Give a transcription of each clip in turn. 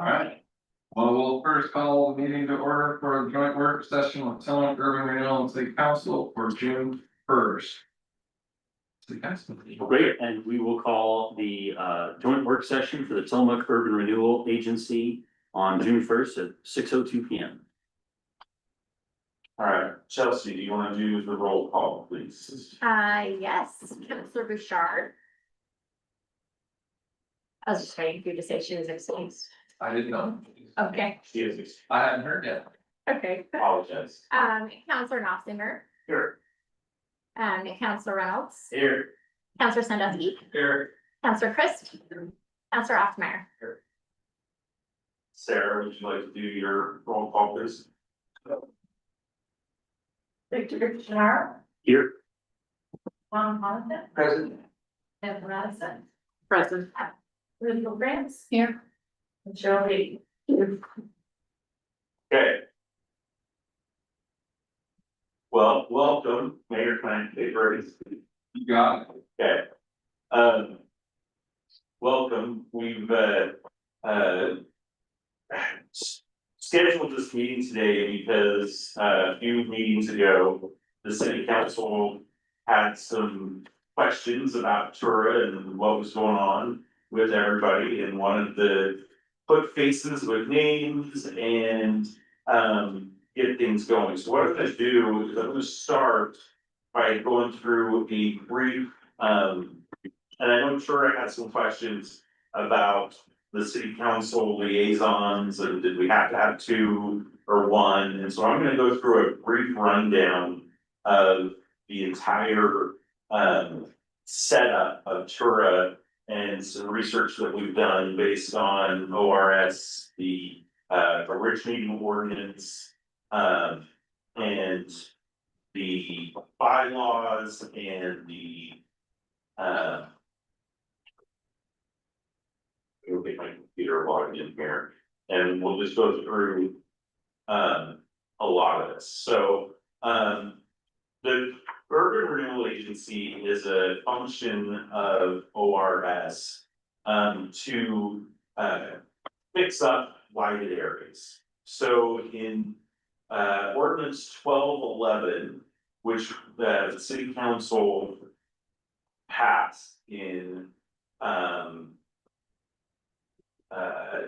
All right. Well, we'll first call the meeting to order for the joint work session with Tillamook Urban Renewal and City Council for June 1st. City Council. Great, and we will call the joint work session for the Tillamook Urban Renewal Agency on June 1st at 6:02 p.m. All right, Chelsea, do you want to do the roll call, please? Yes, Councilor Bouchard. I was just waiting for you to say she was excused. I didn't know. Okay, She is, I hadn't heard yet. okay. apologize. Councilor Knopfinger, Here. Councilor Reynolds, Here. Councilor Sandusky, Here. Councilor Christ, Councilor Othmeyer. Sarah, would you like to do your roll call, please? Victor Bouchard, Here, Ron Collison, Present. Evan Madison, Present. Rachel Grants, Here. and Cheryl Hayden. Okay. Well, welcome, Mayor Klein, You got it. Okay. Welcome, we've scheduled this meeting today because a few meetings ago, the city council had some questions about Tura and what was going on with everybody and wanted to put faces with names and get things going. So what I'm gonna do is I'm gonna start by going through a brief and I know Tura had some questions about the city council liaisons and did we have to have two or one? And so I'm gonna go through a brief rundown of the entire setup of Tura and some research that we've done based on ORS, the originating ordinance, and the bylaws and the we'll get my computer logged in here and we'll just go through a lot of this. So the Urban Renewal Agency is a function of ORS to fix up blighted areas. So in ordinance 1211, which the city council passed in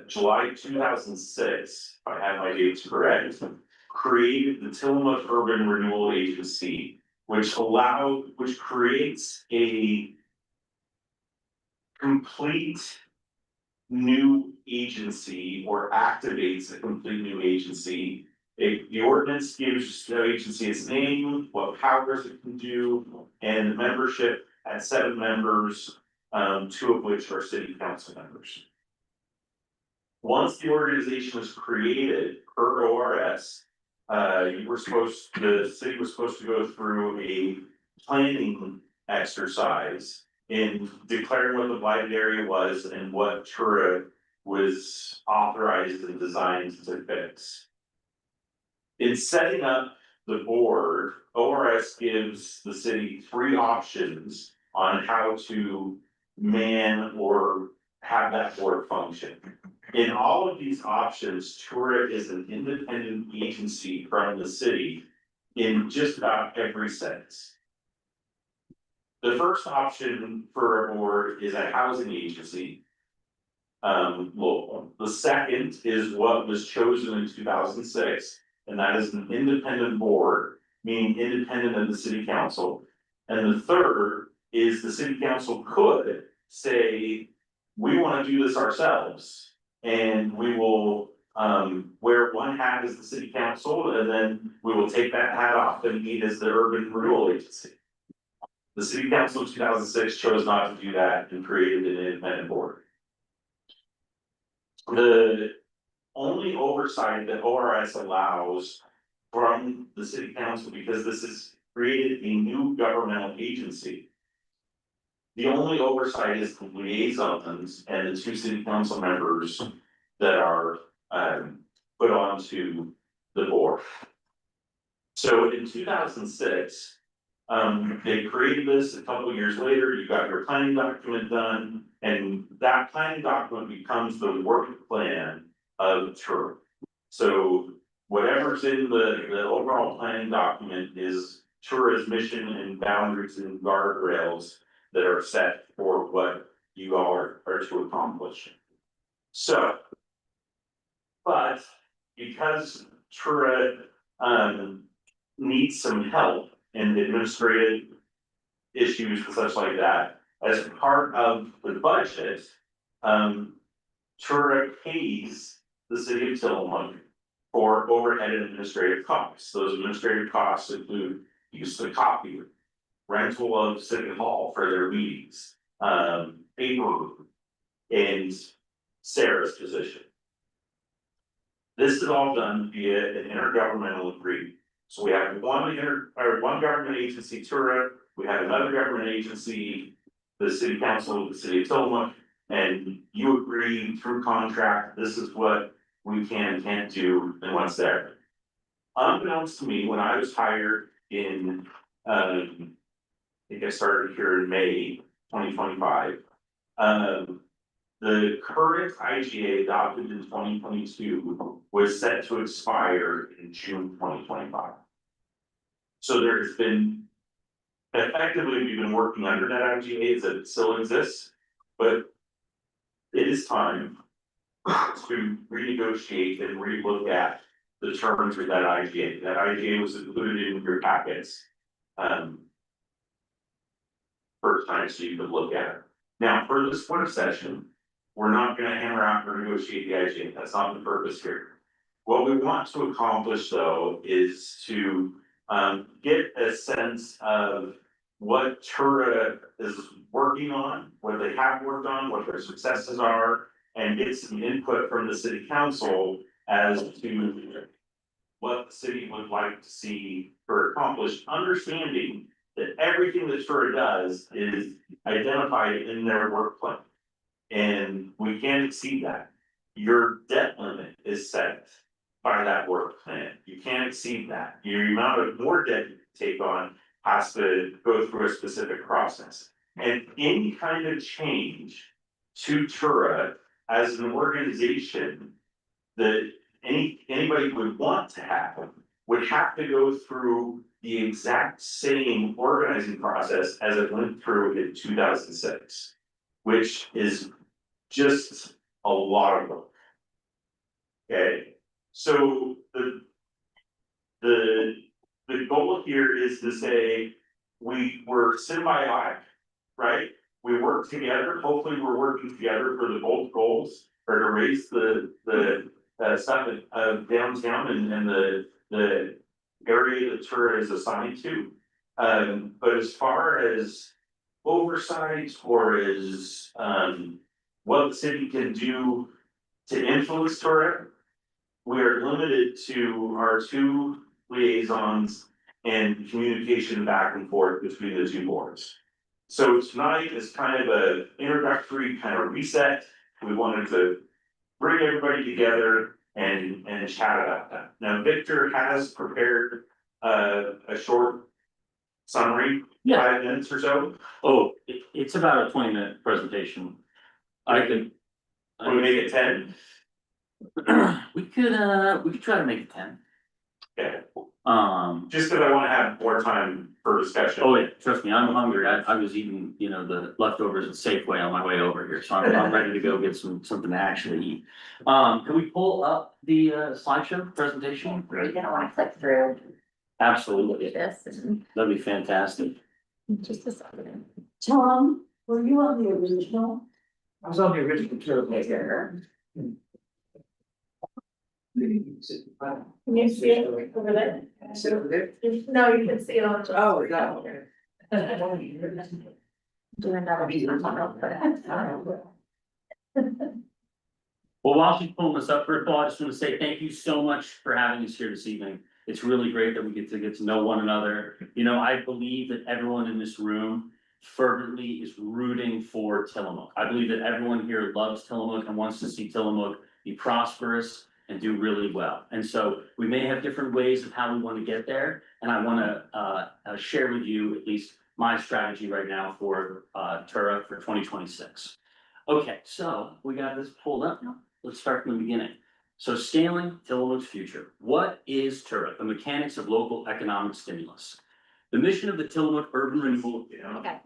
July 2006, if I have my dates correct, created the Tillamook Urban Renewal Agency, which creates a complete new agency or activates a complete new agency. The ordinance gives the agency its name, what powers it can do, and membership at 7 members, 2 of which are city council members. Once the organization was created per ORS, the city was supposed to go through a planning exercise in declaring what the blighted area was and what Tura was authorized and designed to fix. In setting up the board, ORS gives the city 3 options on how to man or have that board function. In all of these options, Tura is an independent agency from the city in just about every sense. The first option for a board is a housing agency. Local. The second is what was chosen in 2006, and that is an independent board, meaning independent of the city council. And the third is the city council could say, we want to do this ourselves. And we will wear one hat as the city council, and then we will take that hat off and meet as the urban renewal agency. The city council in 2006 chose not to do that and created an independent board. The only oversight that ORS allows from the city council, because this has created a new governmental agency. The only oversight is the liaisons and the 2 city council members that are put onto the board. So in 2006, they created this. A couple of years later, you got your planning document done, and that planning document becomes the work plan of Truro. So whatever's in the overall planning document is Truro's mission and boundaries and guardrails that are set for what you all are to accomplish. So, but because Truro needs some help in administrative issues and such like that, as part of the budget, Truro pays the city of Tillamook for overhead and administrative costs. Those administrative costs include use of the copier, rental of city hall for their meetings, paper, and Sarah's position. This is all done via an intergovernmental agreement. So we have one government agency, Truro, we have another government agency, the city council, the city of Tillamook, and you agree through contract, this is what we can and can't do and what's there. Unbeknownst to me, when I was hired in, I think I started here in May 2025. The current IGA adopted in 2022 was set to expire in June 2025. So there's been, effectively, we've been working under that IGA as it still exists, but it is time to renegotiate and relook at the terms of that IGA. That IGA was included in your packets. First time so you could look at it. Now, for this winter session, we're not gonna hammer out or negotiate the IGA, that's not the purpose here. What we want to accomplish though is to get a sense of what Truro is working on, what they have worked on, what their successes are, and get some input from the city council as to what the city would like to see for accomplished, understanding that everything that Truro does is identified in their work plan. And we can't exceed that. Your debt limit is set by that work plan. You can't exceed that. Your amount of more debt you take on has to go through a specific process. And any kind of change to Truro as an organization that anybody would want to happen would have to go through the exact same organizing process as it went through in 2006, which is just a lot of work. Okay, so the goal here is to say we were symbiotic, right? We work together. Hopefully, we're working together for the both goals, or to raise the stuff of downtown and the area that Truro is assigned to. But as far as oversight or as what the city can do to influence Truro, we are limited to our two liaisons and communication back and forth between the two boards. So tonight is kind of an introductory kind of reset. We wanted to bring everybody together and chat about that. Now, Victor has prepared a short summary, Yeah. 5 minutes or so. Oh, it's about a 20-minute presentation. I could. Can we make it 10? We could try to make it 10. Okay, Just just because I want to have more time for discussion. oh wait, trust me, I'm hungry. I was eating, the leftovers at Safeway on my way over here, so I'm ready to go get something to actually eat. Can we pull up the slideshow presentation? You're gonna wanna click through Absolutely, this and that'd be fantastic. just a second. Tom, were you on the original? I was on the original tour. Here. Hmm. Can you see it over there? Sit over there. No, you can see it on. Oh, no. Doing that. Well, while she's pulling this up, first of all, I just want to say thank you so much for having us here this evening. It's really great that we get to know one another. I believe that everyone in this room fervently is rooting for Tillamook. I believe that everyone here loves Tillamook and wants to see Tillamook be prosperous and do really well. And so we may have different ways of how we want to get there. And I want to share with you at least my strategy right now for Truro for 2026. Okay, so we got this pulled up now. Let's start from the beginning. So scaling Tillamook's future. What is TURA? The mechanics of local economic stimulus. The mission of the Tillamook Urban Renewal Okay.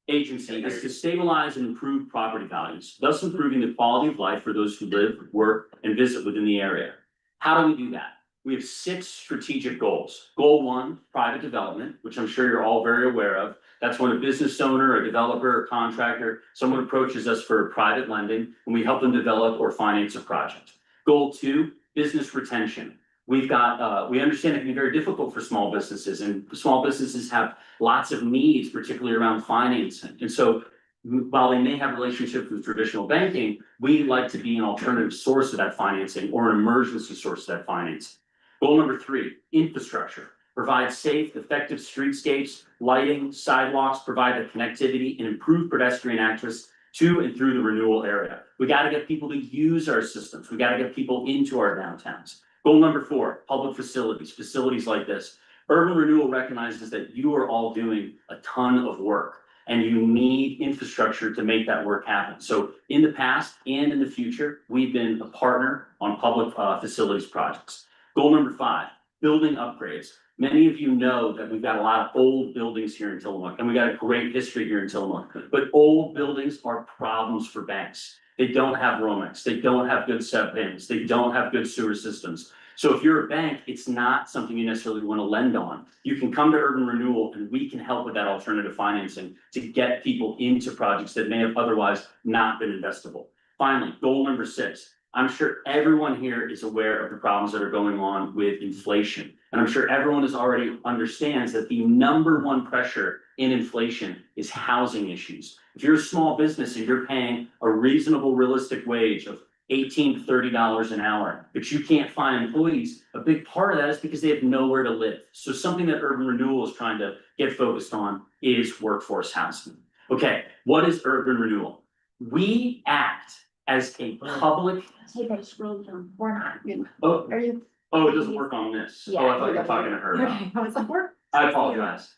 Agency is to stabilize and improve property values, thus improving the quality of life for those who live, work, and visit within the area. How do we do that? We have 6 strategic goals. Goal 1, private development, which I'm sure you're all very aware of. That's when a business owner, a developer, a contractor, someone approaches us for private lending, and we help them develop or finance a project. Goal 2, business retention. We understand it can be very difficult for small businesses, and small businesses have lots of needs, particularly around financing. And so while they may have relationships with traditional banking, we like to be an alternative source of that financing or an emergency source of that financing. Goal number 3, infrastructure. Provide safe, effective streetscapes, lighting, sidewalks, provide the connectivity and improve pedestrian access to and through the Renewal area. We gotta get people to use our systems. We gotta get people into our downtowns. Goal number 4, public facilities like this. Urban Renewal recognizes that you are all doing a ton of work and you need infrastructure to make that work happen. So in the past and in the future, we've been a partner on public facilities projects. Goal number 5, building upgrades. Many of you know that we've got a lot of old buildings here in Tillamook, and we got a great history here in Tillamook. But old buildings are problems for banks. They don't have Romex, they don't have good septic, they don't have good sewer systems. So if you're a bank, it's not something you necessarily want to lend on. You can come to Urban Renewal and we can help with that alternative financing to get people into projects that may have otherwise not been investable. Finally, goal number 6. I'm sure everyone here is aware of the problems that are going on with inflation. And I'm sure everyone is already understands that the number 1 pressure in inflation is housing issues. If you're a small business and you're paying a reasonable, realistic wage of $18 to $30 an hour, but you can't find employees, a big part of that is because they have nowhere to live. So something that Urban Renewal is trying to get focused on is workforce housing. Okay, what is Urban Renewal? We act as a public. Hey, guys, scroll down. We're not. Oh, Are you? oh, it doesn't work on this. Oh, I thought you were talking to her. Okay, I was like, we're. I apologize.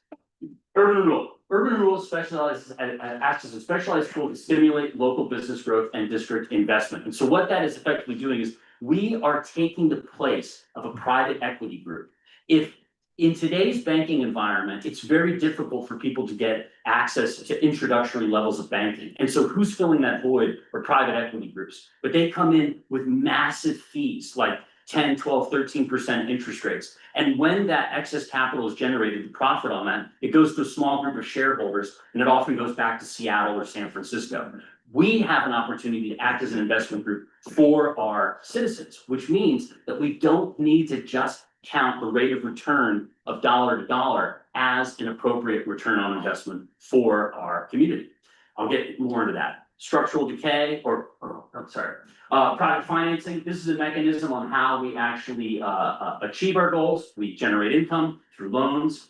Urban Renewal. Urban Renewal specializes, acts as a specialized tool to stimulate local business growth and district investment. And so what that is effectively doing is we are taking the place of a private equity group. If in today's banking environment, it's very difficult for people to get access to introductory levels of banking. And so who's filling that void are private equity groups, but they come in with massive fees like 10, 12, 13% interest rates. And when that excess capital is generated, the profit on that, it goes to a small group of shareholders, and it often goes back to Seattle or San Francisco. We have an opportunity to act as an investment group for our citizens, which means that we don't need to just count the rate of return of dollar to dollar as an appropriate return on investment for our community. I'll get more into that. Structural decay private financing. This is a mechanism on how we actually achieve our goals. We generate income through loans.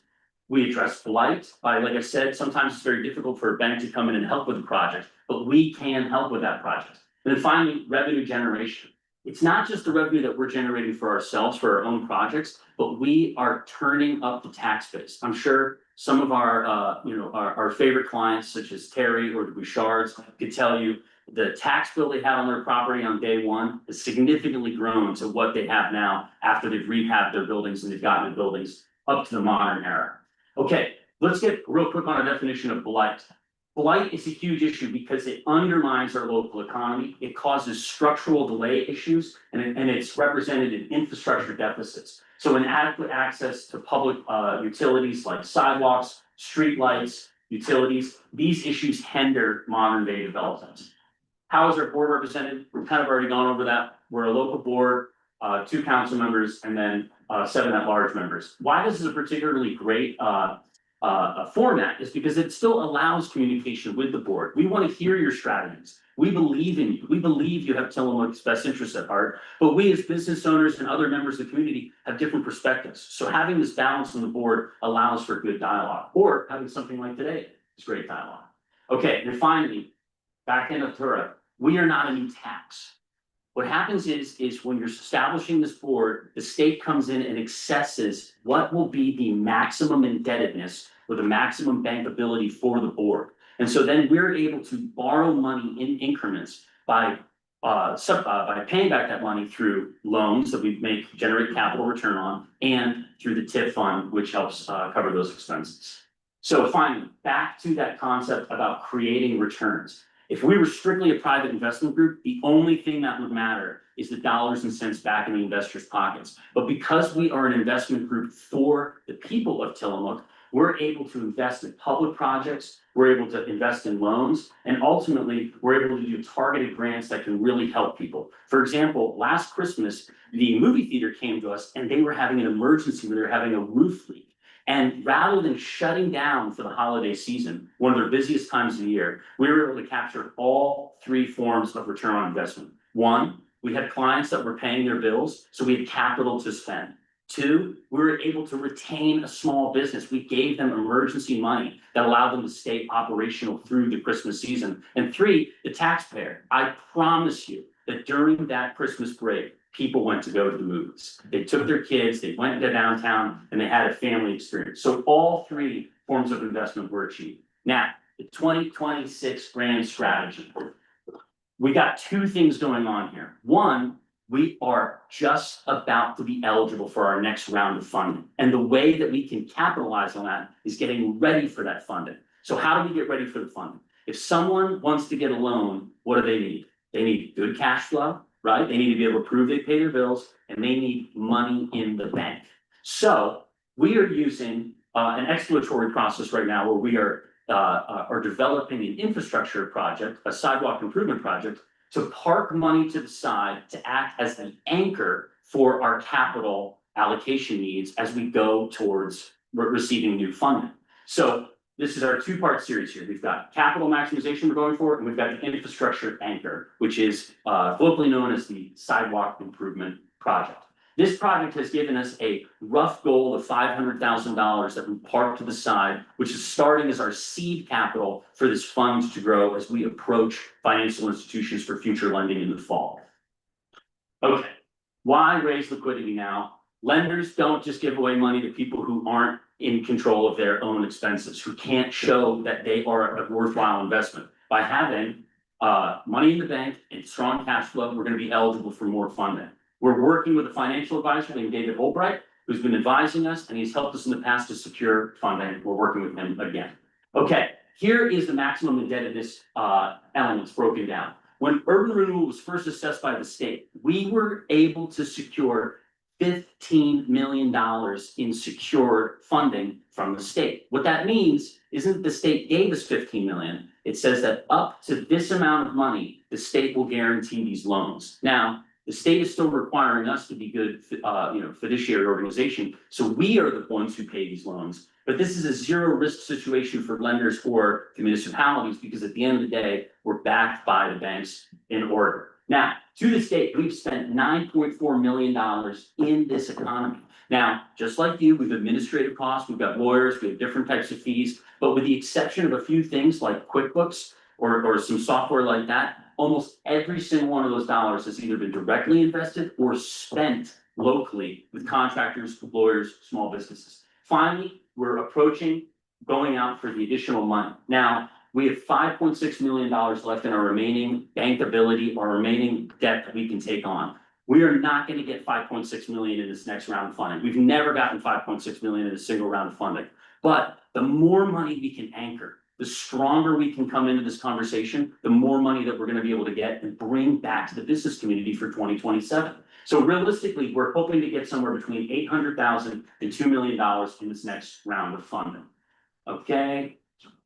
We address blight by, like I said, sometimes it's very difficult for a bank to come in and help with a project, but we can help with that project. And then finally, revenue generation. It's not just the revenue that we're generating for ourselves, for our own projects, but we are turning up the tax base. I'm sure some of our, our favorite clients, such as Terry or the Bouchards, could tell you the tax bill they had on their property on day 1 has significantly grown to what they have now after they've rehabbed their buildings and they've gotten the buildings up to the modern era. Okay, let's get real quick on a definition of blight. Blight is a huge issue because it undermines our local economy. It causes structural delay issues, and it's represented in infrastructure deficits. So inadequate access to public utilities like sidewalks, streetlights, utilities, these issues hinder modern day development. How is our board represented? We've kind of already gone over that. We're a local board, 2 council members, and then 7 at-large members. Why this is a particularly great format is because it still allows communication with the board. We want to hear your strategies. We believe in you. We believe you have Tillamook's best interests at heart, but we as business owners and other members of the community have different perspectives. So having this balance on the board allows for good dialogue, or having something like today is great dialogue. Okay, and finally, back in TURA, we are not a new tax. What happens is when you're establishing this board, the state comes in and assesses what will be the maximum indebtedness or the maximum bankability for the board. And so then we're able to borrow money in increments by by paying back that money through loans that we generate capital return on, and through the TIF fund, which helps cover those expenses. So finally, back to that concept about creating returns. If we were strictly a private investment group, the only thing that would matter is the dollars and cents back in the investors' pockets. But because we are an investment group for the people of Tillamook, we're able to invest in public projects, we're able to invest in loans, and ultimately, we're able to do targeted grants that can really help people. For example, last Christmas, the movie theater came to us and they were having an emergency where they were having a roof leak. And rather than shutting down for the holiday season, one of their busiest times of the year, we were able to capture all three forms of return on investment. One, we had clients that were paying their bills, so we had capital to spend. Two, we were able to retain a small business. We gave them emergency money that allowed them to stay operational through the Christmas season. And three, the taxpayer. I promise you that during that Christmas break, people went to go to the movies. They took their kids, they went to downtown, and they had a family experience. So all three forms of investment were achieved. Now, the 2026 grand strategy. We got two things going on here. One, we are just about to be eligible for our next round of funding. And the way that we can capitalize on that is getting ready for that funding. So how do we get ready for the funding? If someone wants to get a loan, what do they need? They need good cash flow, right? They need to be able to prove they pay their bills, and they need money in the bank. So we are using an exploratory process right now where we are developing an infrastructure project, a sidewalk improvement project, to park money to the side to act as the anchor for our capital allocation needs as we go towards receiving new funding. So this is our two-part series here. We've got capital maximization we're going for, and we've got the infrastructure anchor, which is locally known as the sidewalk improvement project. This project has given us a rough goal of $500,000 that we parked to the side, which is starting as our seed capital for this fund to grow as we approach financial institutions for future lending in the fall. Okay, why raise liquidity now? Lenders don't just give away money to people who aren't in control of their own expenses, who can't show that they are a worthwhile investment. By having money in the bank and strong cash flow, we're going to be eligible for more funding. We're working with a financial advisor named David Albright, who's been advising us, and he's helped us in the past to secure funding. We're working with him again. Okay, here is the maximum indebtedness elements broken down. When urban renewal was first assessed by the state, we were able to secure $15 million in secured funding from the state. What that means isn't the state gave us 15 million. It says that up to this amount of money, the state will guarantee these loans. Now, the state is still requiring us to be good, fiduciary organization. So we are the ones who pay these loans. But this is a zero risk situation for lenders or the municipalities, because at the end of the day, we're backed by the banks in order. Now, to this date, we've spent $9.4 million in this economy. Now, just like you, we've administrative costs, we've got lawyers, we have different types of fees, but with the exception of a few things like QuickBooks or some software like that, almost every single one of those dollars has either been directly invested or spent locally with contractors, lawyers, small businesses. Finally, we're approaching going out for the additional money. Now, we have $5.6 million left in our remaining bankability, our remaining debt that we can take on. We are not going to get 5.6 million in this next round of funding. We've never gotten 5.6 million in a single round of funding. But the more money we can anchor, the stronger we can come into this conversation, the more money that we're going to be able to get and bring back to the business community for 2027. So realistically, we're hoping to get somewhere between $800,000 and $2 million in this next round of funding. Okay,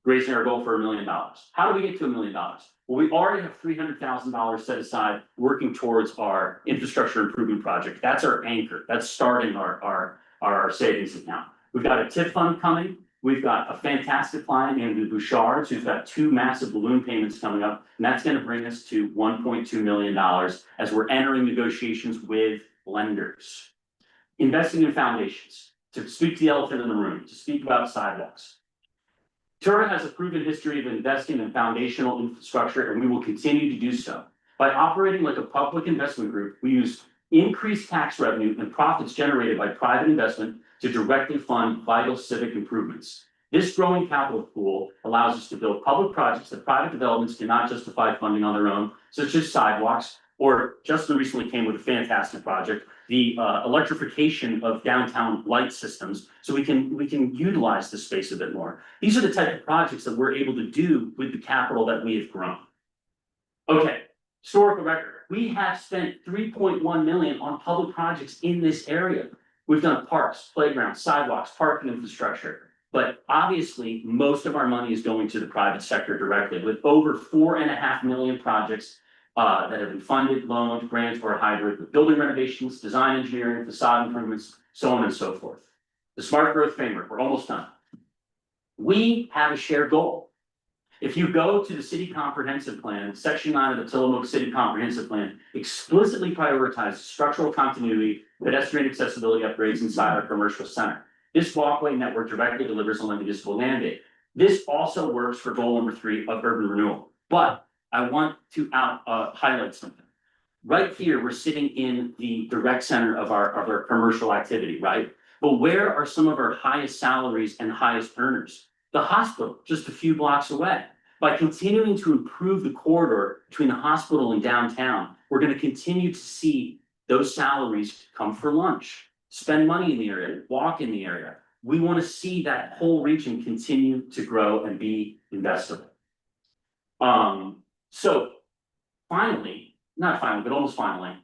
raising our goal for $1 million. How do we get to $1 million? Well, we already have $300,000 set aside working towards our infrastructure improvement project. That's our anchor. That's starting our savings account. We've got a TIF fund coming. We've got a fantastic client named the Bouchards, who's got 2 massive balloon payments coming up, and that's going to bring us to $1.2 million as we're entering negotiations with lenders. Investing in foundations, to speak to the elephant in the room, to speak about sidewalks. Tura has a proven history of investing in foundational infrastructure, and we will continue to do so. By operating like a public investment group, we use increased tax revenue and profits generated by private investment to directly fund vital civic improvements. This growing capital pool allows us to build public projects that private developments cannot justify funding on their own, such as sidewalks, Or Justin recently came with a fantastic project, the electrification of downtown light systems, so we can utilize the space a bit more. These are the type of projects that we're able to do with the capital that we have grown. Okay, historical record, we have spent 3.1 million on public projects in this area. We've done parks, playgrounds, sidewalks, parking infrastructure. But obviously, most of our money is going to the private sector directly, with over 4.5 million projects that have been funded, loaned, granted, or hybrid, with building renovations, design engineering, facade improvements, so on and so forth. The smart growth framework, we're almost done. We have a shared goal. If you go to the city comprehensive plan, section 9 of the Tillamook City Comprehensive Plan explicitly prioritizes structural continuity, pedestrian accessibility upgrades inside our commercial center. This walkway network directly delivers on the municipal mandate. This also works for goal number 3 of urban renewal. But I want to highlight something. Right here, we're sitting in the direct center of our commercial activity, right? But where are some of our highest salaries and highest earners? The hospital, just a few blocks away. By continuing to improve the corridor between the hospital and downtown, we're going to continue to see those salaries come for lunch, spend money in the area, walk in the area. We want to see that whole region continue to grow and be investable. So finally, not finally, but almost finally,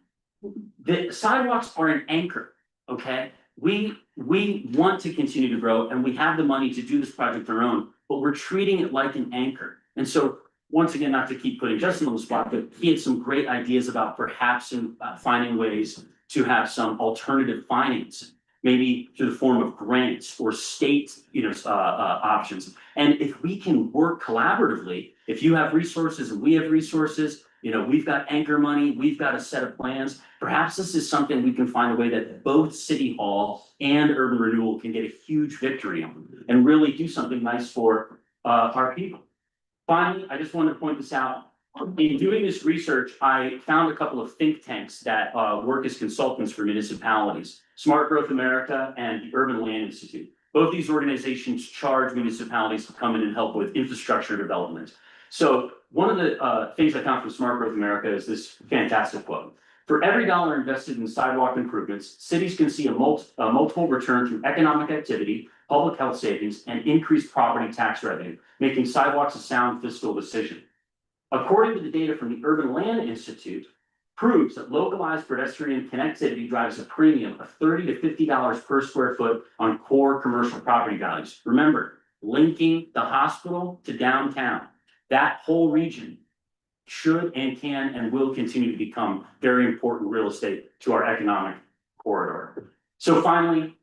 the sidewalks are an anchor, okay? We want to continue to grow and we have the money to do this project on our own, but we're treating it like an anchor. And so, once again, not to keep putting Justin on the spot, but he had some great ideas about perhaps finding ways to have some alternative finance, maybe through the form of grants or state, options. And if we can work collaboratively, if you have resources and we have resources, we've got anchor money, we've got a set of plans. Perhaps this is something we can find a way that both City Hall and Urban Renewal can get a huge victory on and really do something nice for our people. Finally, I just wanted to point this out. In doing this research, I found a couple of think tanks that work as consultants for municipalities, Smart Growth America and the Urban Land Institute. Both these organizations charge municipalities to come in and help with infrastructure development. So one of the things I found from Smart Growth America is this fantastic quote. For every dollar invested in sidewalk improvements, cities can see a multiple return through economic activity, public health savings, and increased property tax revenue, making sidewalks a sound fiscal decision. According to the data from the Urban Land Institute, proves that localized pedestrian connectivity drives a premium of $30 to $50 per square foot on core commercial property values. Remember, linking the hospital to downtown, that whole region should and can and will continue to become very important real estate to our economic corridor. So finally,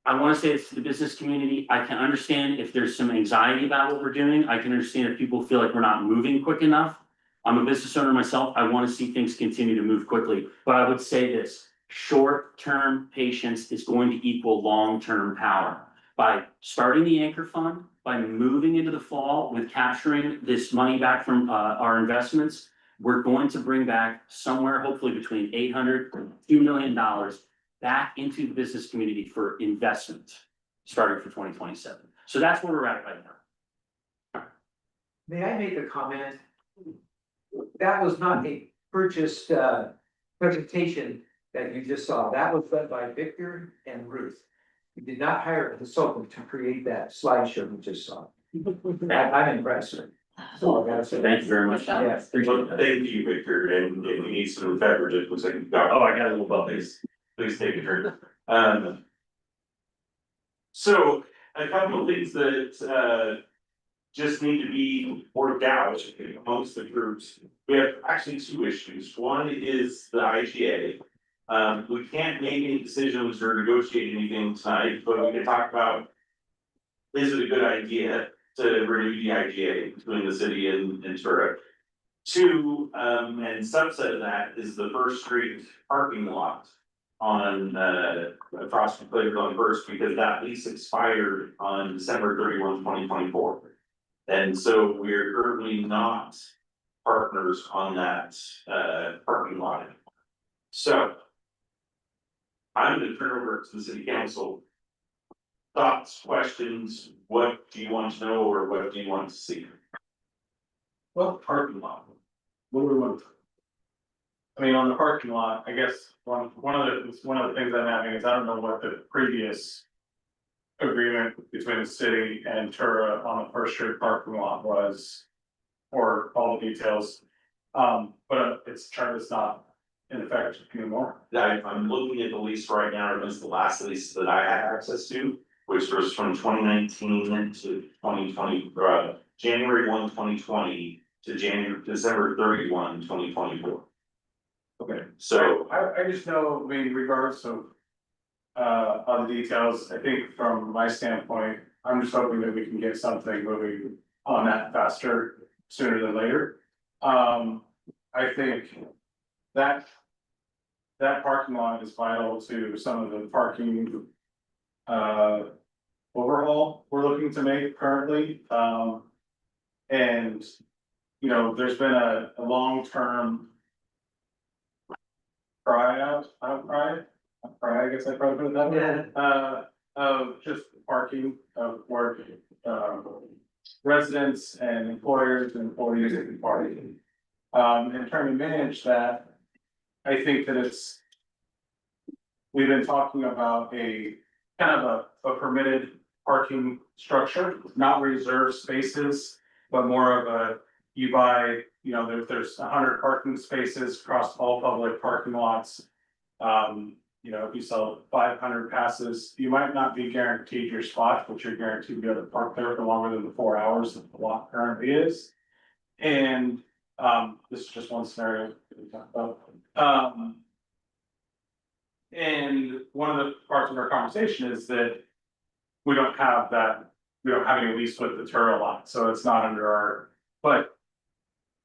I want to say this to the business community. I can understand if there's some anxiety about what we're doing. I can understand if people feel like we're not moving quick enough. I'm a business owner myself. I want to see things continue to move quickly. But I would say this, short-term patience is going to equal long-term power. By starting the anchor fund, by moving into the fall with capturing this money back from our investments, we're going to bring back somewhere hopefully between $800 and $2 million back into the business community for investment starting for 2027. So that's where we're at right now. May I make a comment? That was not a purchased presentation that you just saw. That was done by Victor and Ruth. We did not hire a consultant to create that slideshow you just saw. I'm impressed. So I gotta say. Thank you very much. Yes. Appreciate that. Thank you, Victor, and if you need some beverages, looks like you've got. Oh, I got a little bubble. Please take a turn. So a couple of things that just need to be worked out amongst the groups. We have actually 2 issues. One is the IGA. We can't make any decisions or negotiate anything tonight, but we can talk about, is it a good idea to renew the IGA between the city and Turek? 2, and subset of that is the First Street parking lot on across from Playground on First, because that lease expired on December 31, 2024. And so we're currently not partners on that parking lot. So I'm gonna turn over to the city council. Thoughts, questions, what do you want to know or what do you want to see? Well, parking lot. What do we want? I mean, on the parking lot, I guess, one of the things I'm having is I don't know what the previous. Agreement between the city and Tura on the First Street parking lot was. Or all the details, but it's not in effect anymore. I'm looking at the lease right now, it was the last lease that I had access to, which was from 2019 to 2020, January 1, 2020 to December 31, 2024. Okay. So, I just know, I mean, regardless of. On the details, I think from my standpoint, I'm just hoping that we can get something moving on that faster, sooner than later. I think that. That parking lot is vital to some of the parking. Overhaul we're looking to make currently, and. You know, there's been a long-term. Outcry, I guess I probably put it that way. Of just parking, of where, residents and employers and employees can park. And trying to manage that, I think that it's. We've been talking about a kind of a permitted parking structure, not reserved spaces, but more of a, you buy, you know, there's 100 parking spaces across all public parking lots. You know, if you sell 500 passes, you might not be guaranteed your spot, but you're guaranteed to be able to park there for longer than the 4 hours that the lot currently is. And, this is just one scenario that we talked about. And one of the parts of our conversation is that we don't have any lease with the Turo lot, so it's not under our, but.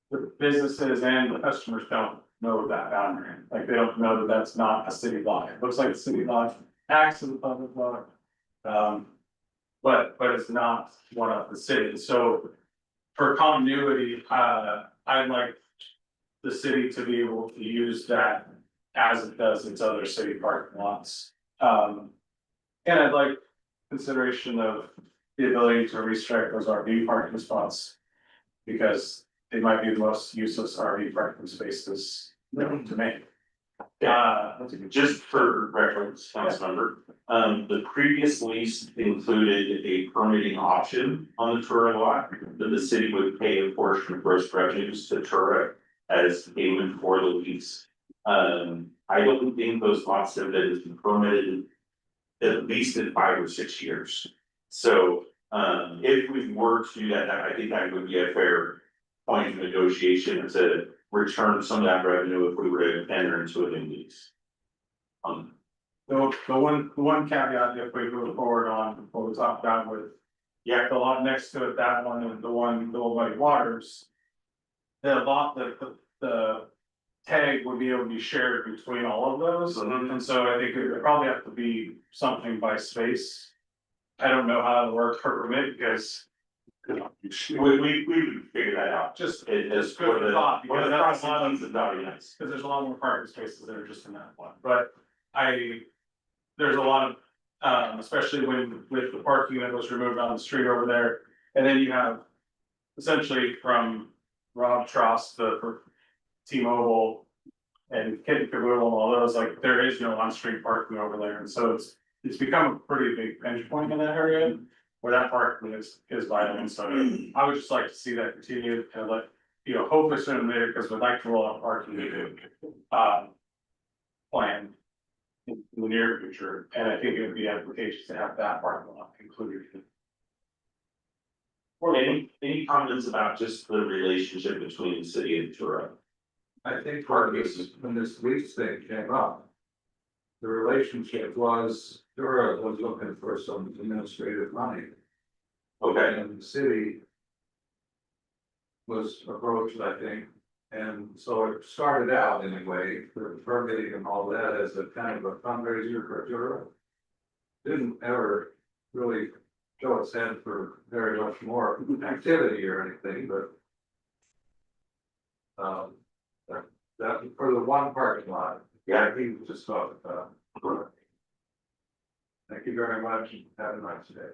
The businesses and the customers don't know that boundary, like they don't know that that's not a city lot, it looks like a city lot, acts as a public lot. But it's not one of the cities, so. For continuity, I'd like. The city to be able to use that as it does its other city parking lots. And I'd like consideration of the ability to restrict those RV parking spots. Because they might be the most useless RV parking spaces known to me. just for reference, council member, the previous lease included a permitting option on the Tura lot. That the city would pay a portion of gross revenues to Tura as payment for the lease. I don't think those lots have been permitted at least in 5 or 6 years. So, if we were to do that, I think that would be a fair point of negotiation to return some of that revenue if we were to enter into a new lease. The one caveat, if we move forward on what we talked about with. Yeah, the lot next to it, that one, and the Little Muddy Waters. The lot, the tag would be able to be shared between all of those, and so I think it would probably have to be something by space. I don't know how to work for permit, because. We would figure that out, Just as good for the. thought, because the that's process needs to be nice. Cause there's a lot more parking spaces that are just in that one, but there's a lot of, especially with the parking that was removed on the street over there. And then you have essentially from Rob Tross, for T-Mobile and Kid Caboodle and all those, like there is no on-street parking over there. And so it's become a pretty big pinch point in that area where that parking is vital. And so I would just like to see that continue and let, you know, hopefully sooner than later, because we'd like to roll out parking plan in the near future. And I think it would be advantageous to have that parking lot included. Or any comments about just the relationship between the city and Tura? I think when this lease thing came up. The relationship was, Dura was looking for some administrative money, Okay, and the city. Was approached, I think, and so it started out anyway, for permitting and all that as a kind of a fundraiser for Dura. Didn't ever really show its head for very much more activity or anything, but. That for the one parking lot, yeah, he was just talking about. Thank you very much, and have a nice day.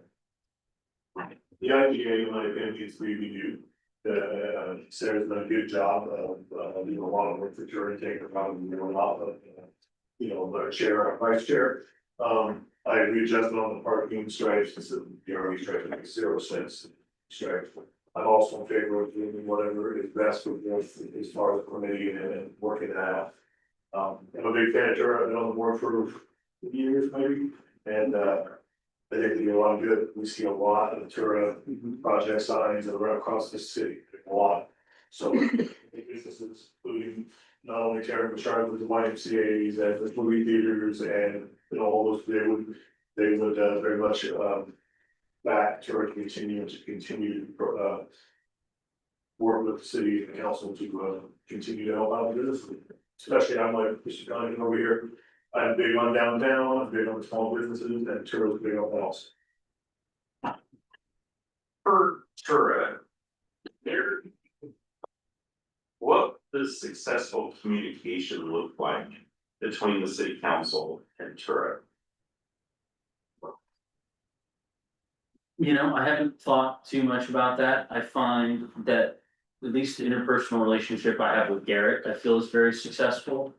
The IGA, like, it needs to be reviewed. Sarah's done a good job of, doing a lot of work for Jordan, taking probably doing a lot of, our chair, our vice chair. I readjusted on the parking stripes, because the DRV stripes make 0 cents stripes. I'm also in favor of doing whatever is best for both as far as committee and working that out. I'm a big fan of Tara, I've been on the board for years maybe, and, I think they do a lot of good. We see a lot of Tura project signs that are across the city, a lot. So businesses, including not only Terra, but the YMCA's and the movie theaters and all those, they would very much back Tura continue to work with the city and council to continue to help out with this. Especially I'm like Mr. Connigan over here. I'm big on downtown, I'm big on small businesses, and Tura's big on else. For Tura. There. What does successful communication look like between the city council and Tura? You know, I haven't thought too much about that. I find that at least the interpersonal relationship I have with Garrett, I feel is very successful.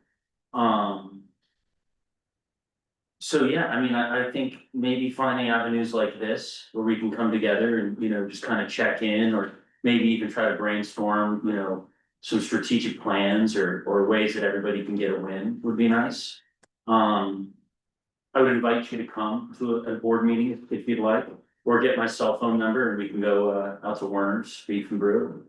So yeah, I mean, I think maybe finding avenues like this where we can come together and, just kind of check in or maybe even try to brainstorm, some strategic plans or ways that everybody can get a win would be nice. I would invite you to come to a board meeting if you'd like, or get my cell phone number and we can go out to Werner's Beef and Brew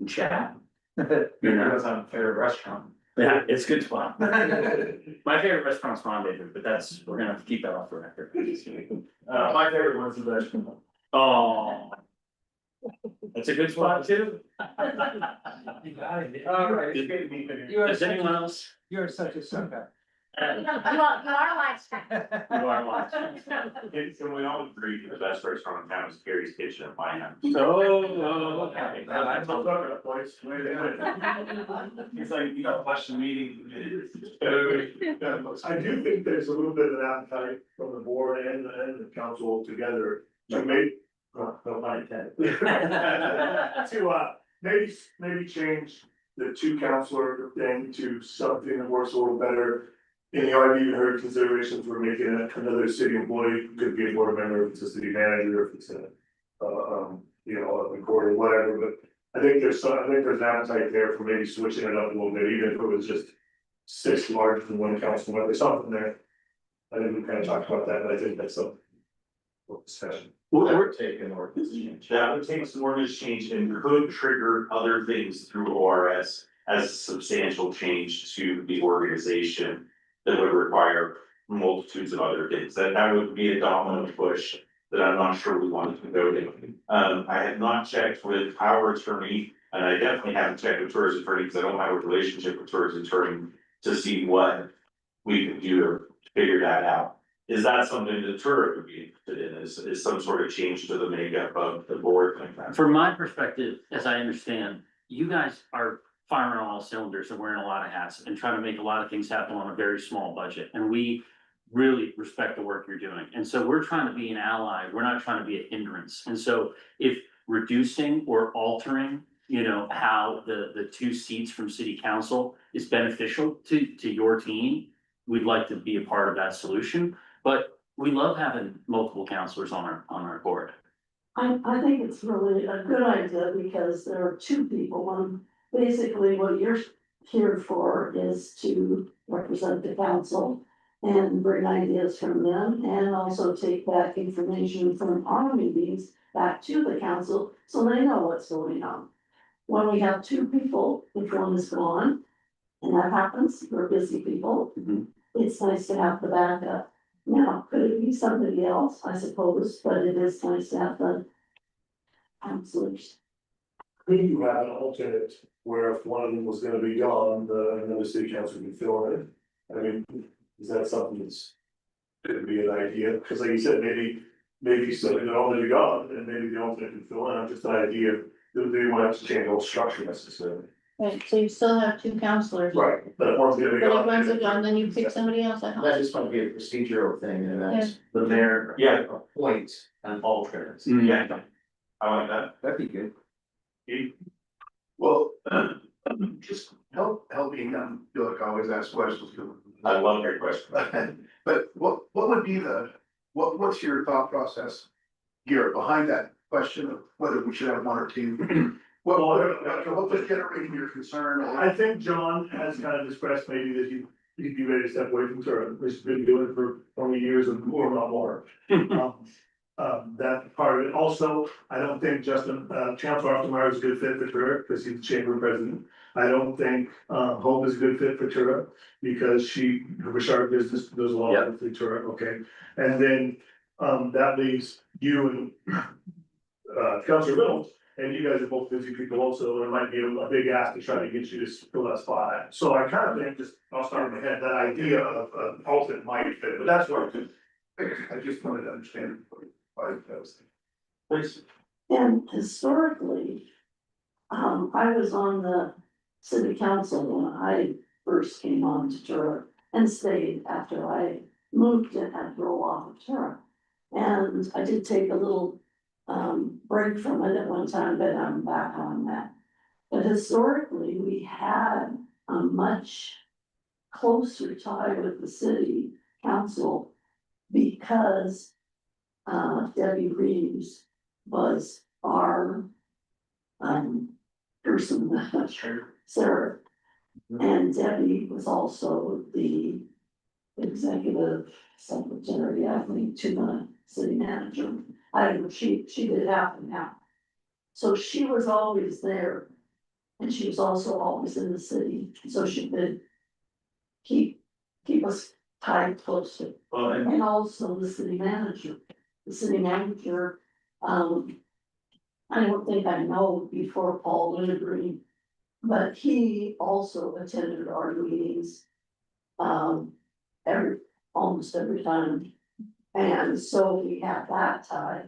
and chat. Because I'm a favorite restaurant. Yeah, it's a good spot. My favorite restaurant's Rendezvous, but we're gonna have to keep that off the record. My favorite one's the vegetable. Oh. That's a good spot too. All right, it's great to meet you. Does anyone else? You're such a sucker. You are live stream. You are watching. Can we all agree the best restaurant in town is Gary's Kitchen at my house? Oh, okay. I'm so stuck at a place. He's like, you got to flush the meeting. I do think there's a little bit of an appetite from the board and the council together to make, no pun intended. To, maybe change the 2 counselor thing to something that works a little better. And I've even heard considerations for making another city employee, could be a board member, if it's a city manager, if it's a recorder, whatever, but I think there's an appetite there for maybe switching it up a little bit, even if it was just 6 larger than 1 council member, there's something there. I think we kind of talked about that, but I think that's a discussion. We're taking ordinance change. That would take some ordinance change and could trigger other things through ORS as a substantial change to the organization. That would require multitudes of other things, that would be a domino push that I'm not sure we wanted to go down. I have not checked with our attorney, and I definitely haven't checked with Tura's attorney, because I don't have a relationship with Tura's attorney to see what we could do to figure that out. Is that something that Tura would be interested in, is some sort of change to the makeup of the board like that? From my perspective, as I understand, you guys are firing on all cylinders and wearing a lot of hats and trying to make a lot of things happen on a very small budget. And we really respect the work you're doing. And so we're trying to be an ally. We're not trying to be a hindrance. And so if reducing or altering, how the 2 seats from city council is beneficial to your team, we'd like to be a part of that solution. But we love having multiple counselors on our board. I think it's really a good idea because there are 2 people. Basically, what you're here for is to represent the council and bring ideas from them and also take back information from our meetings back to the council so they know what's going on. When we have 2 people, if one is gone, and that happens, we're busy people, it's nice to have the backup. Now, could it be somebody else? I suppose, but it is nice to have the counselors. Could you have an alternate where if one of them was gonna be gone, another city council can fill in? I mean, is that something that's could be an idea? Because like you said, maybe something that all be gone and maybe the alternate can fill in, just an idea. They won't have to change the whole structure necessarily. Right, so you still have 2 counselors. Right, but if one's gonna be But if gone. one's gone, then you pick somebody else at home. That just might be a procedural thing, and that's the mayor. Yeah. Appoints an alternate. Yeah. I like that. That'd be good. Well, just help me, feel like I always ask questions. I love your question. But what would be what's your thought process here behind that question of whether we should have one or two? What was generating your concern? I think John has kind of expressed maybe that he'd be ready to step away from tourism, which he's been doing it for 20 years and more, not more. That part of it. Also, I don't think Justin, Chancellor Oppenheimer is a good fit for Tura because he's the chamber president. I don't think, Hope is a good fit for Tura because her Richard business does a lot with the Tura, okay? And then, that leaves you and, Councilor Reynolds. And you guys are both busy people also, and it might be a big ask to try to get you to fill that spot. So I kind of think I'll start in my head, that idea of alternate might fit, but that's where I just wanted to understand why that was. Please. And historically, I was on the city council when I first came on to Tura and stayed after I moved and had to roll off of Tura. And I did take a little break from it at one time, but I'm back on that. But historically, we had a much closer tie with the city council because Debbie Reeves was our person that served. And Debbie was also the executive secretary, I think, to the city manager. I don't know, she did half and half. So she was always there. And she was also always in the city, so she could keep us tied closer. Well, And also the city manager. The city manager, I don't think I know before Paul Wintergreen, but he also attended our meetings. Almost every time. And so we had that tie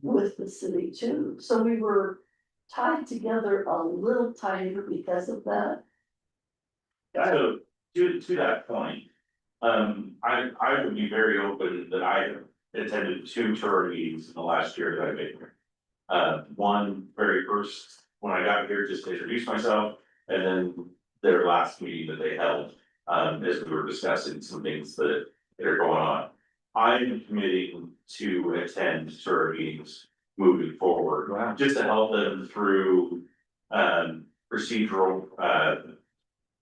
with the city too. So we were tied together a little tighter because of that. So to that point, I would be very open that I attended 2 tour meetings in the last year that I've been here. One very first, when I got here, just to introduce myself, and then their last meeting that they held, as we were discussing some things that are going on. I'm committing to attend tour meetings moving forward. Wow. Just to help them through, procedural,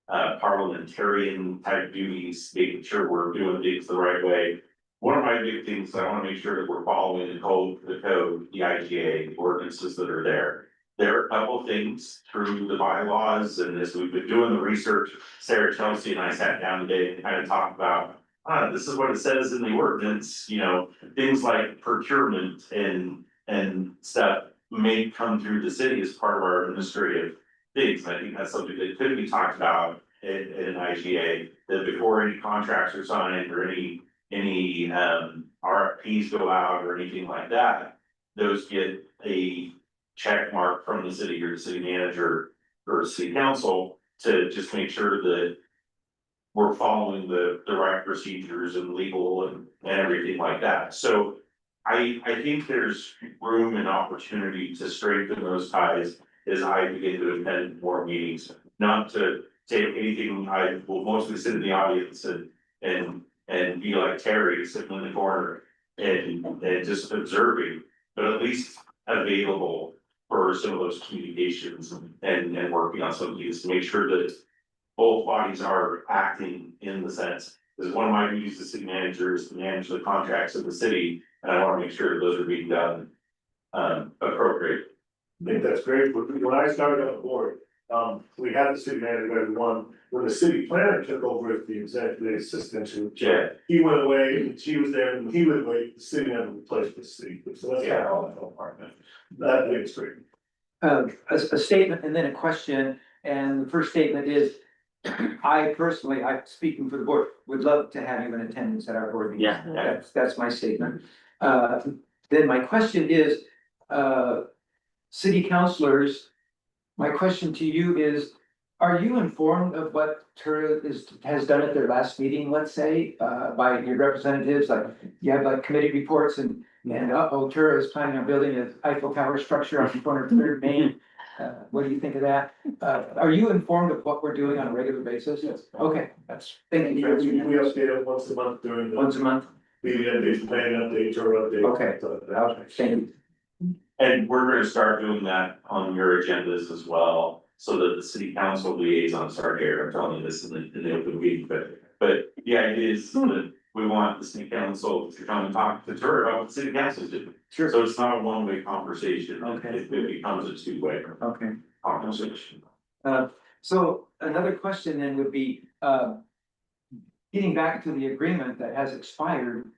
parliamentarian type duties, making sure we're doing things the right way. One of my big things, I wanna make sure that we're following the code, the IGA, the ordinances that are there. There are a couple of things through the bylaws, and as we've been doing the research, Sarah, Chelsea and I sat down today and kind of talked about, this is what it says in the ordinance, things like procurement and stuff may come through the city as part of our administrative things. And I think that's something that could be talked about in an IGA, that before any contracts are signed or any RFPs go out or anything like that, those get a check mark from the city or the city manager or city council to just make sure that we're following the right procedures and legal and everything like that. So I think there's room and opportunity to strengthen those ties as I begin to attend more meetings. Not to say anything, I will mostly sit in the audience and be like Terry, sitting in the corner and just observing, but at least available for some of those communications and working on some of these to make sure that both bodies are acting in the sense. Because one of my duties as city manager is to manage the contracts of the city, and I want to make sure that those are being done appropriate. I think that's great. When I started on the board, we had the city manager as one, when the city planner took over as the executive assistant to. Yeah. He went away and she was there, and he went away, the city never replaced the city, so that's kind of how that whole part, that makes great. A statement and then a question, and the first statement is, I personally, I'm speaking for the board, would love to have you in attendance at our board meeting. Yeah. That's my statement. Then my question is, city councilors, my question to you is, are you informed of what Tura has done at their last meeting, let's say, by your representatives, like, you have like committee reports and Tura is planning on building an Eiffel Tower structure on the corner of Third Main. What do you think of that? Are you informed of what we're doing on a regular basis? Yes. Okay, that's, thank We you. for update it once a month during the Once a month? meeting updates, plan update, tour update. Okay. Okay, thank you. And we're gonna start doing that on your agendas as well, so that the city council liaisons are here, I'm telling you this in the open meeting, but the idea is that we want the city council to come and talk to her about what the city council did. Sure. So it's not a one-way conversation, Okay. it becomes a two-way Okay. conversation. So another question then would be, getting back to the agreement that has expired,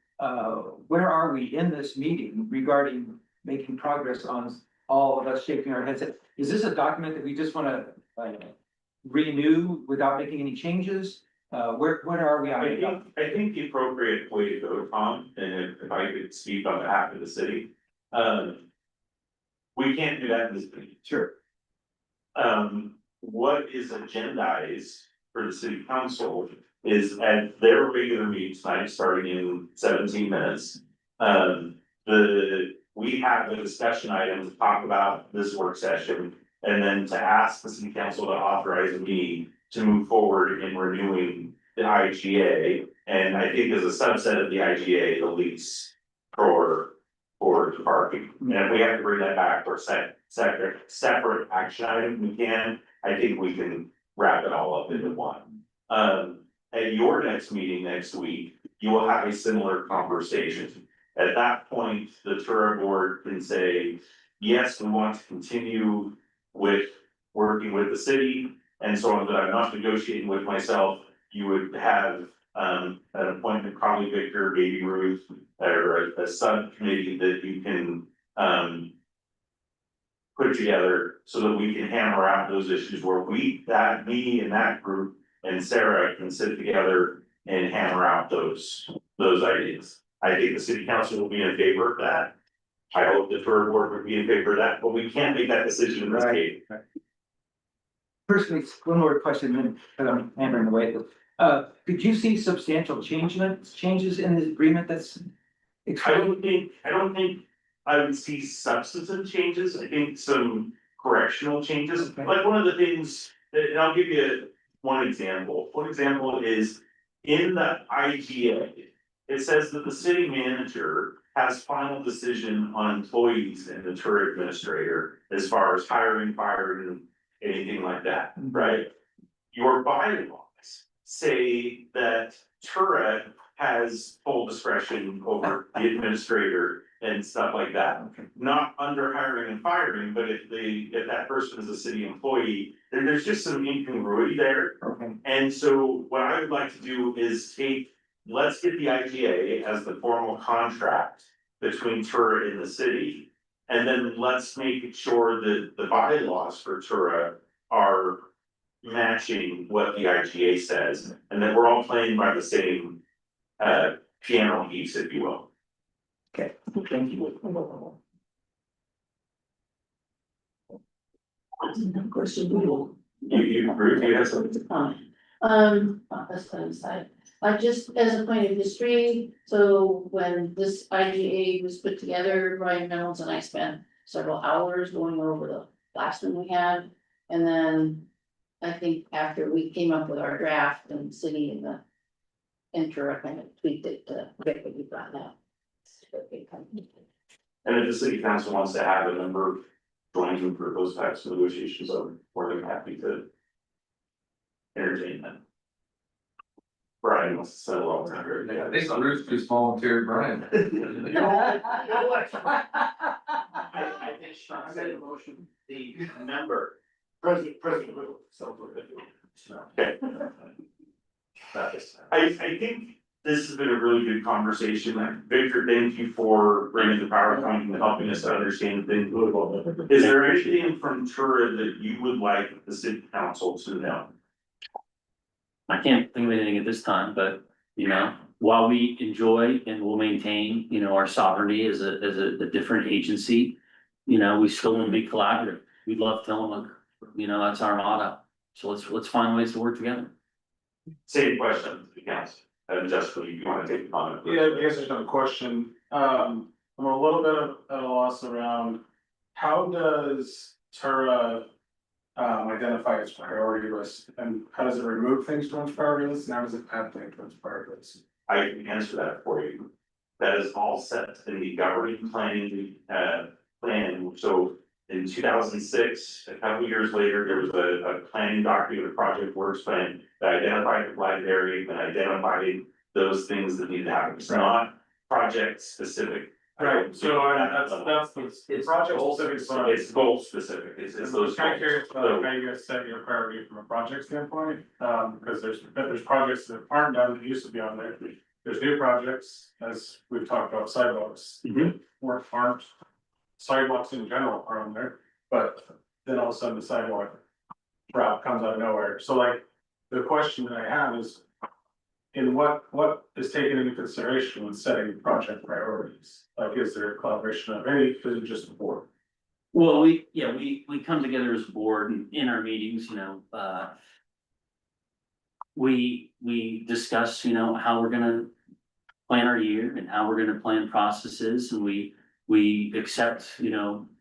where are we in this meeting regarding making progress on all of us shaking our heads? Is this a document that we just wanna, renew without making any changes? Where are we I at? think the appropriate way to go, Tom, and if I could speak on behalf of the city, we can't do that in this meeting. Sure. What is agendized for the city council is at their regular meeting tonight, starting in 17 minutes. We have a discussion item to talk about this work session, and then to ask the city council to authorize me to move forward in renewing the IGA. And I think as a subset of the IGA, the lease for the parking. And if we have to bring that back for a separate action item, we can. I think we can wrap it all up into one. At your next meeting next week, you will have a similar conversation. At that point, the Tura board can say, yes, we want to continue with working with the city. And so that I'm not negotiating with myself, you would have an appointment, probably Victor, maybe Ruth, or a subcommittee that you can put together so that we can hammer out those issues where me and that group and Sarah can sit together and hammer out those ideas. I think the city council will be in favor of that. I hope the third board would be in favor of that, but we can't make that decision in this case. Right. Personally, one more question, then, because I'm hammering away. Could you see substantial changes in the agreement that's? I don't think I would see substantive changes. I think some correctional changes. Okay. Like one of the things that, and I'll give you one example. One example is in the IGA, it says that the city manager has final decision on employees and the tour administrator as far as hiring, firing, anything like that, right? Your bylaws say that Tura has full discretion over the administrator and stuff like that. Okay. Not under hiring and firing, but if that person is a city employee, then there's just some incongruity there. Okay. And so what I would like to do is let's get the IGA as the formal contract between Tura and the city. And then let's make sure that the bylaws for Tura are matching what the IGA says, and then we're all playing by the same piano keys, if you will. Okay, thank you. Question, we will. You agree, you have something? That's put aside, just as a point of history, so when this IGA was put together, Ryan Reynolds and I spent several hours going over the last one we had. And then I think after we came up with our draft and the city and the Enter kind of tweaked it to get what you got now. And if the city council wants to have a member join them for those types of negotiations, I'm more than happy to entertain them. Brian wants to settle all the time. I think Ruth just volunteered Brian. I think Sean said a motion, the member. President Whittle. Okay. I think this has been a really good conversation. Victor, thank you for bringing the PowerPoint and helping us to understand things. Is there anything from Tura that you would like the city council to know? I can't think of anything at this time, but, while we enjoy and will maintain, our sovereignty as a different agency, we still want to be collaborative. We love Tillamook, that's our motto. So let's find ways to work together. Same question to the council. Justin, if you want to take a comment. Yeah, I guess I just have a question. I'm a little bit at a loss around how does Tura identify its priority list, and how does it remove things from its priority list, and how does it add things to its priority list? I can answer that for you. That is all set in the governing planning, plan, so. In 2006, a couple years later, there was a planning document, a project works plan that identified the blighted area and identified those things that need to happen. It's not project specific. Right, so that's the It's project goal specific. It's goal specific, it's those. Kind of curious about goals. how you guys set your priority from a project standpoint, because there's projects that aren't done that used to be on there. There's new projects, as we've talked about sidewalks, Mhm. aren't sidewalks in general are on there, but then all of a sudden the sidewalk route comes out of nowhere. So like, the question that I have is, in what is taken into consideration when setting project priorities? Like, is there a collaboration of any, is it just the board? Well, we come together as a board and in our meetings, we discuss, how we're gonna plan our year and how we're gonna plan processes, and we accept,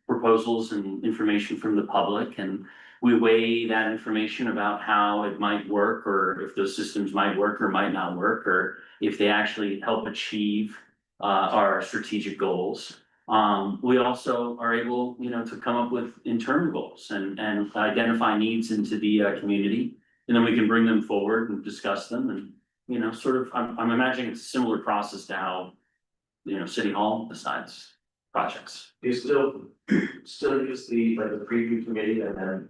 proposals and information from the public, and we weigh that information about how it might work, or if those systems might work or might not work, or if they actually help achieve our strategic goals. We also are able, to come up with internal goals and identify needs into the community. And then we can bring them forward and discuss them, and, sort of, I'm imagining it's a similar process to how, City Hall decides projects. You still use the preview committee and then.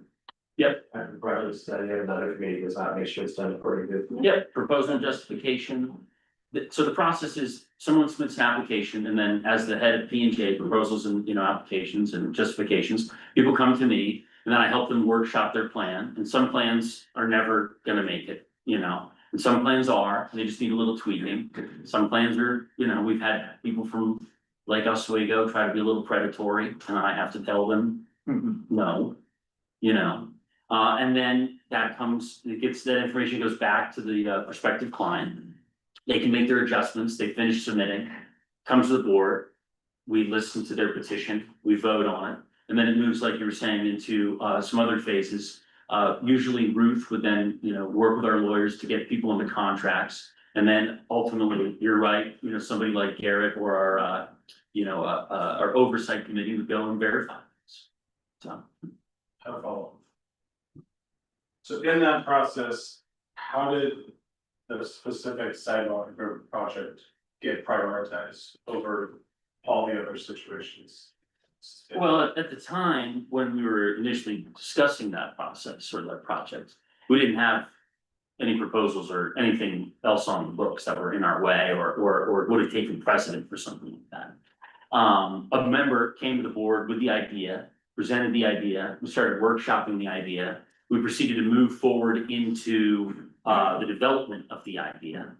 Yep. After the project's done, you have another committee that's not, make sure it's done according to. Yep, proposal and justification. So the process is, someone submits an application, and then as the head of P&J, proposals and, applications and justifications, people come to me, and then I help them workshop their plan, and some plans are never gonna make it, and some plans are, they just need a little tweaking. Some plans are, we've had people from Lake Oswego try to be a little predatory, and I have to tell them, no. And then that information goes back to the prospective client. They can make their adjustments, they finish submitting, comes to the board. We listen to their petition, we vote on it, and then it moves, like you were saying, into some other phases. Usually Ruth would then, work with our lawyers to get people into contracts. And then ultimately, you're right, somebody like Garrett or our oversight committee would go and verify this. So. Have a follow-up. So in that process, how did the specific sidewalk improvement project get prioritized over all the other situations? Well, at the time, when we were initially discussing that process or that project, we didn't have any proposals or anything else on the books that were in our way or would have taken precedent for something like that. A member came to the board with the idea, presented the idea, we started workshopping the idea. We proceeded to move forward into the development of the idea.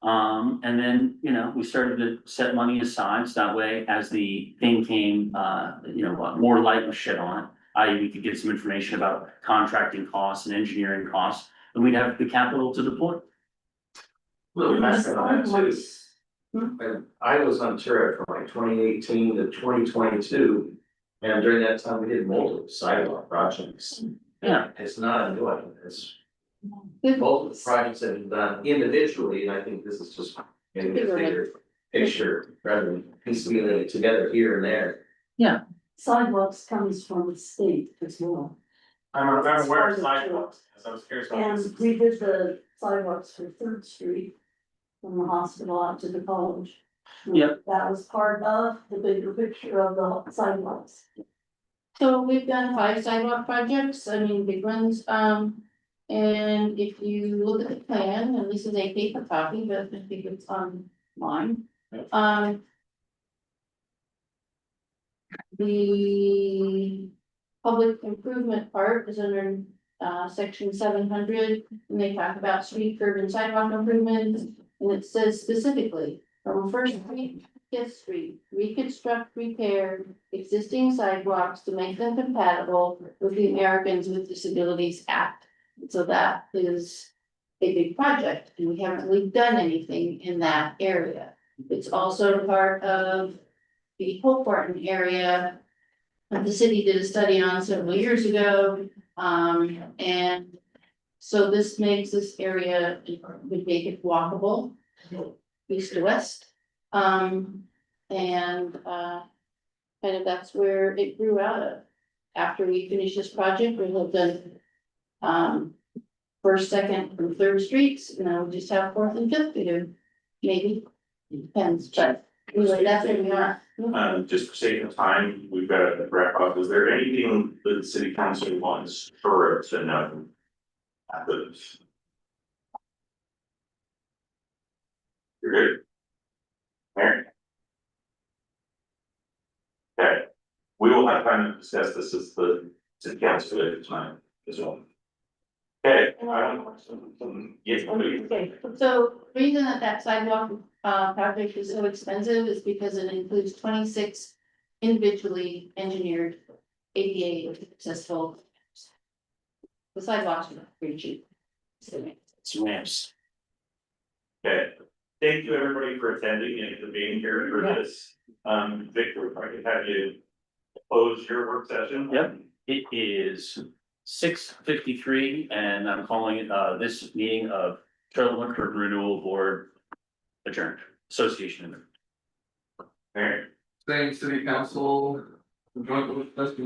And then, we started to set money aside, so that way, as the thing came, more light was shed on it. I.e., we could get some information about contracting costs and engineering costs, and we'd have the capital to deploy. Little background on that too. And I was on tour from like 2018 to 2022, and during that time, we did multiple sidewalk projects. Yeah. It's not enjoyable, it's Good. multiple projects that have been done individually, and I think this is just maybe a bigger picture rather than piecemealing it together here and there. Sidewalks comes from the state as well. I'm aware of sidewalks, as I was curious about And this. we did the sidewalks for Third Street from the hospital out to the college. Yep. That was part of the bigger picture of the sidewalks. So we've done 5 sidewalk projects, big ones, and if you look at the plan, and this is a paper copy, but I think it's online. The public improvement part is under section 700, and they talk about street, curb and sidewalk improvements. And it says specifically, from First Street to Fifth Street, reconstruct, repair existing sidewalks to make them compatible with the Americans with Disabilities Act. So that is a big project, and we haven't really done anything in that area. It's also part of the Hope Barton area that the city did a study on several years ago. And so this makes this area, would make it walkable, east to west. Kind of that's where it grew out of. After we finish this project, we will done first, second, and third streets, and then we just have fourth and fifth to do, maybe, depends, but anyway, that's where we are. Just for sake of time, we've got to wrap up. Is there anything that the city council wants for to know? After this? You're good? Mary? Okay, we will have time to discuss this as the city council tonight as well. Okay, yes, please. Okay, so the reason that sidewalk project is so expensive is because it includes 26 individually engineered ADA accessible. The sidewalks are pretty cheap. It's ramps. Okay, thank you everybody for attending and for being here for this. Victor, if I could have you close your work session. Yep. It is 6:53 and I'm calling this meeting of Tillamook Renewal Board adjourned, association. Mary. Same city council, joint work session